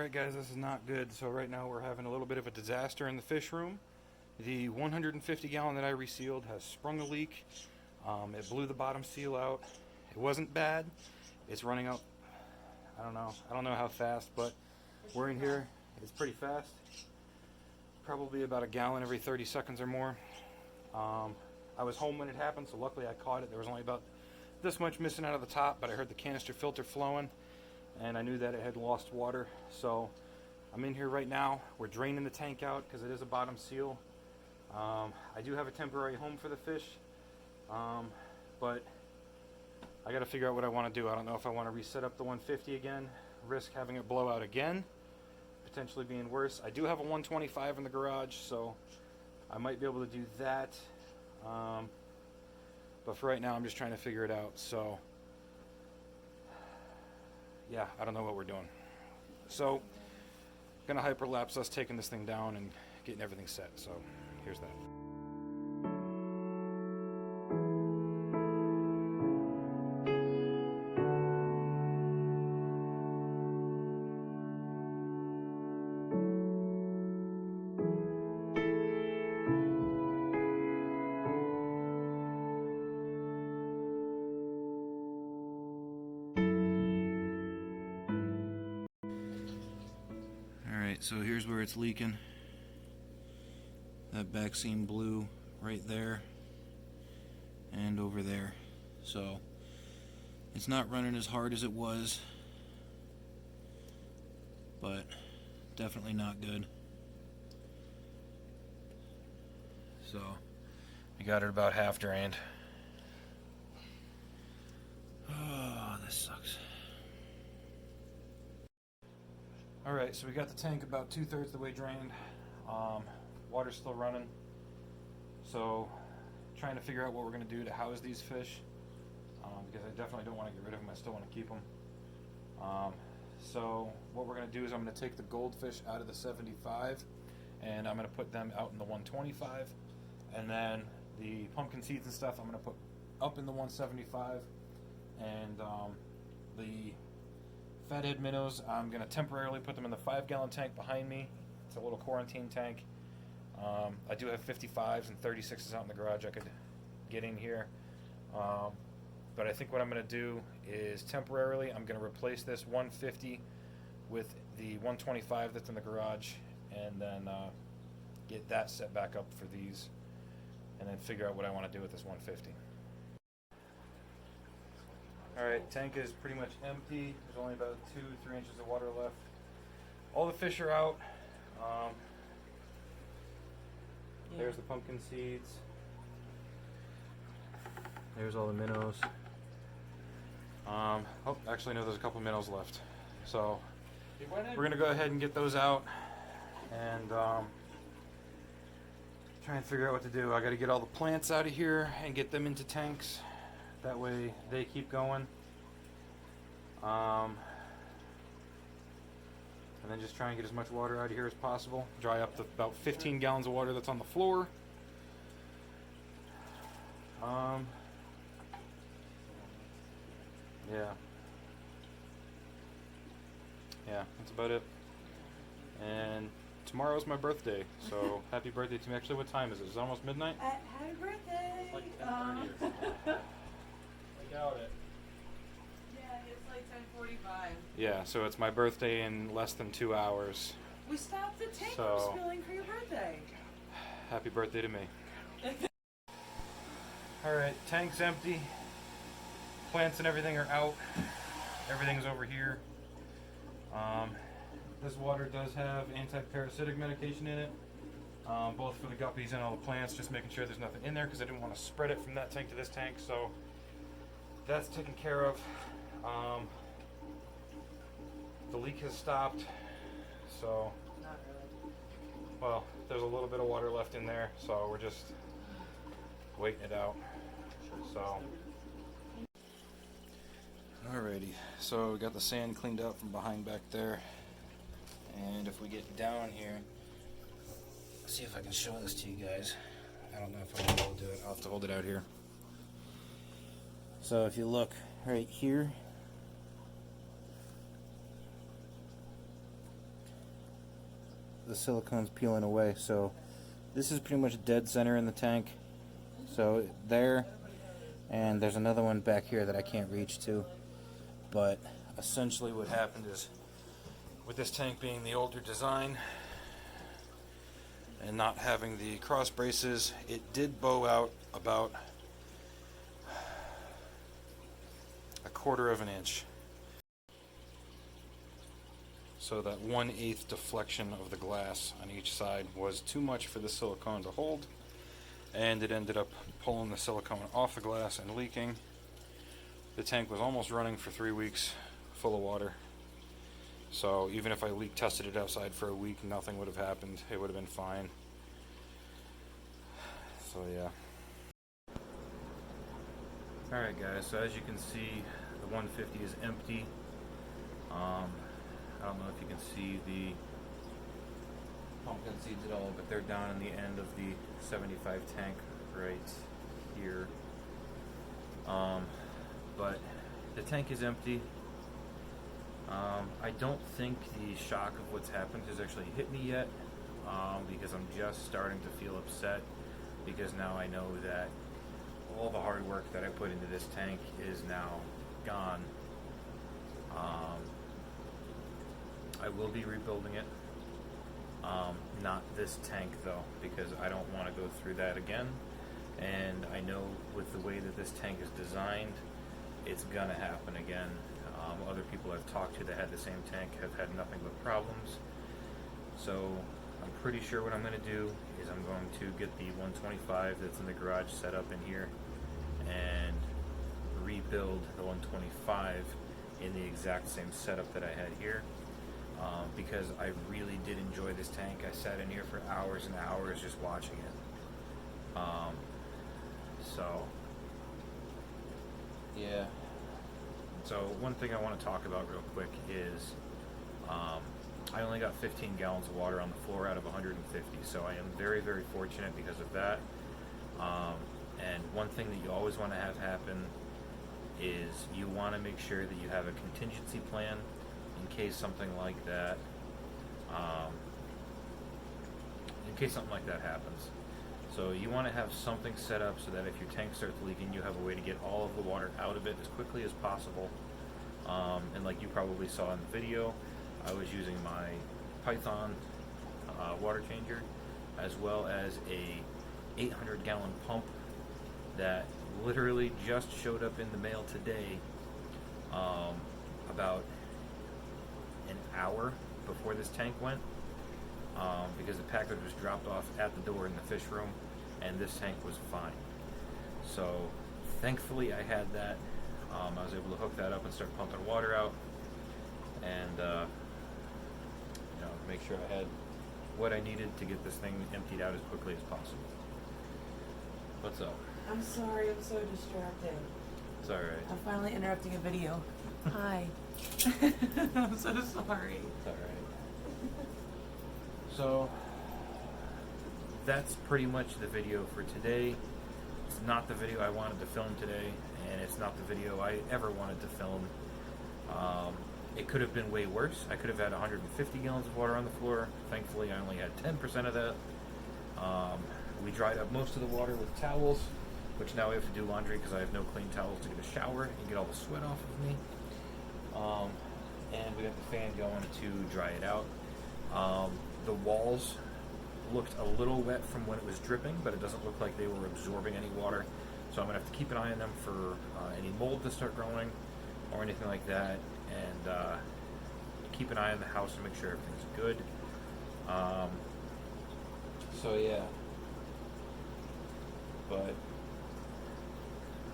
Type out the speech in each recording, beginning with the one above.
Alright guys, this is not good. So right now we're having a little bit of a disaster in the fish room. The 150 gallon that I resealed has sprung a leak. It blew the bottom seal out. It wasn't bad. It's running out, I don't know how fast, but we're in here. It's pretty fast. Probably about a gallon every 30 seconds or more. I was home when it happened, so luckily I caught it. There was only about this much missing out of the top, but I heard the canister filter flowing, and I knew that it had lost water. So I'm in here right now. We're draining the tank out because it is a bottom seal. I do have a temporary home for the fish, but I got to figure out what I want to do. I don't know if I want to reset up the 150 again, risk having it blow out again, potentially being worse. I do have a 125 in the garage, so I might be able to do that. But for right now, I'm just trying to figure it out. So yeah, I don't know what we're doing. So gonna hyperlapse us taking this thing down and getting everything set. So here's that. Alright, so here's where it's leaking. That back seam blew right there and over there. So it's not running as hard as it was, but definitely not good. So we got it about half drained. Oh, this sucks. Alright, so we got the tank about 2/3 of the way drained. Water's still running. So trying to figure out what we're going to do to house these fish, because I definitely don't want to get rid of them. I still want to keep them. So what we're going to do is I'm going to take the goldfish out of the 75 and I'm going to put them out in the 125, and then the pumpkin seeds and stuff I'm going to put up in the 175, and the fathead minnows, I'm going to temporarily put them in the 5-gallon tank behind me. It's a little quarantine tank. I do have 55s and 36s out in the garage I could get in here. But I think what I'm going to do is temporarily I'm going to replace this 150 with the 125 that's in the garage, and then get that set back up for these, and then figure out what I want to do with this 150. Alright, tank is pretty much empty. There's only about 2-3 inches of water left. All the fish are out. There's the pumpkin seeds. There's all the minnows. Oh, actually no, there's a couple minnows left. So we're gonna go ahead and get those out and try and figure out what to do. I gotta get all the plants out of here and get them into tanks. That way they keep going. And then just try and get as much water out of here as possible. Dry up the about 15 gallons of water that's on the floor. Yeah, that's about it. And tomorrow's my birthday, so happy birthday to me. Actually, what time is it? Is it almost midnight? Happy birthday! It's like 10:30 or something. I doubt it. Yeah, it's like 10:45. Yeah, so it's my birthday in less than 2 hours. We stopped the tank So, from spilling for your birthday. Happy birthday to me. Alright, tank's empty. Plants and everything are out. Everything's over here. This water does have anti-parasitic medication in it, both for the guppies and all the plants, just making sure there's nothing in there because I didn't want to spread it from that tank to this tank, so that's taken care of. The leak has stopped, so Not really. well, there's a little bit of water left in there, so we're just waiting it out. So alrighty, so we got the sand cleaned up from behind back there, and if we get down here, let's see if I can show this to you guys. I don't know if I'm going to be able to do it. I'll have to hold it out here. So if you look right here, the silicone's peeling away. So this is pretty much dead center in the tank. So there, and there's another one back here that I can't reach to. But essentially what happened is, with this tank being the older design and not having the cross braces, it did bow out about a 1/4 of an inch. So that 1/8 deflection of the glass on each side was too much for the silicone to hold, and it ended up pulling the silicone off the glass and leaking. The tank was almost running for 3 weeks full of water. So even if I leak tested it outside for a week, nothing would have happened. It would have been fine. So yeah. Alright guys, so as you can see, the 150 is empty. I don't know if you can see the pumpkin seeds at all, but they're down in the end of the 75 tank right here. But the tank is empty. I don't think the shock of what's happened has actually hit me yet, because I'm just starting to feel upset, because now I know that all the hard work that I put into this tank is now gone. I will be rebuilding it. Not this tank though, because I don't want to go through that again. And I know with the way that this tank is designed, it's gonna happen again. Other people I've talked to that had the same tank have had nothing but problems. So I'm pretty sure what I'm going to do is I'm going to get the 125 that's in the garage set up in here and rebuild the 125 in the exact same setup that I had here, because I really did enjoy this tank. I sat in here for hours and hours just watching it. So yeah. So one thing I want to talk about real quick is I only got 15 gallons of water on the floor out of 150, so I am very, very fortunate because of that. And one thing that you always want to have happen is you want to make sure that you have a contingency plan in case something like that happens. So you want to have something set up so that if your tank starts leaking, you have a way to get all of the water out of it as quickly as possible. And like you probably saw in the video, I was using my Python water changer, as well as a 800-gallon pump that literally just showed up in the mail today, about an hour before this tank went, because the package was dropped off at the door in the fish room, and this tank was fine. So thankfully I had that. I was able to hook that up and start pumping water out, and make sure I had what I needed to get this thing emptied out as quickly as possible. What's up? I'm sorry, I'm so distracted. It's alright. I'm finally interrupting a video. Hi. I'm so sorry. It's alright. So that's pretty much the video for today. It's not the video I wanted to film today, and it's not the video I ever wanted to film. It could have been way worse. I could have had 150 gallons of water on the floor. Thankfully, I only had 10% of that. We dried up most of the water with towels, which now we have to do laundry because I have no clean towels to get a shower and get all the sweat off of me. And we got the fan going to dry it out. The walls looked a little wet from when it was dripping, but it doesn't look like they were absorbing any water. So I'm going to have to keep an eye on them for any mold to start growing or anything like that, and keep an eye on the house to make sure everything's good. So yeah, but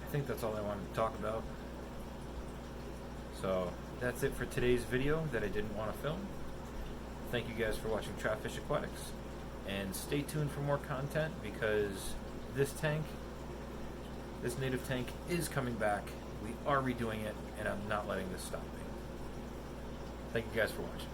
I think that's all I wanted to talk about. So that's it for today's video that I didn't want to film. Thank you guys for watching Trapfish Aquatics, and stay tuned for more content, because this native tank is coming back. We are redoing it, and I'm not letting this stop me. Thank you guys for watching.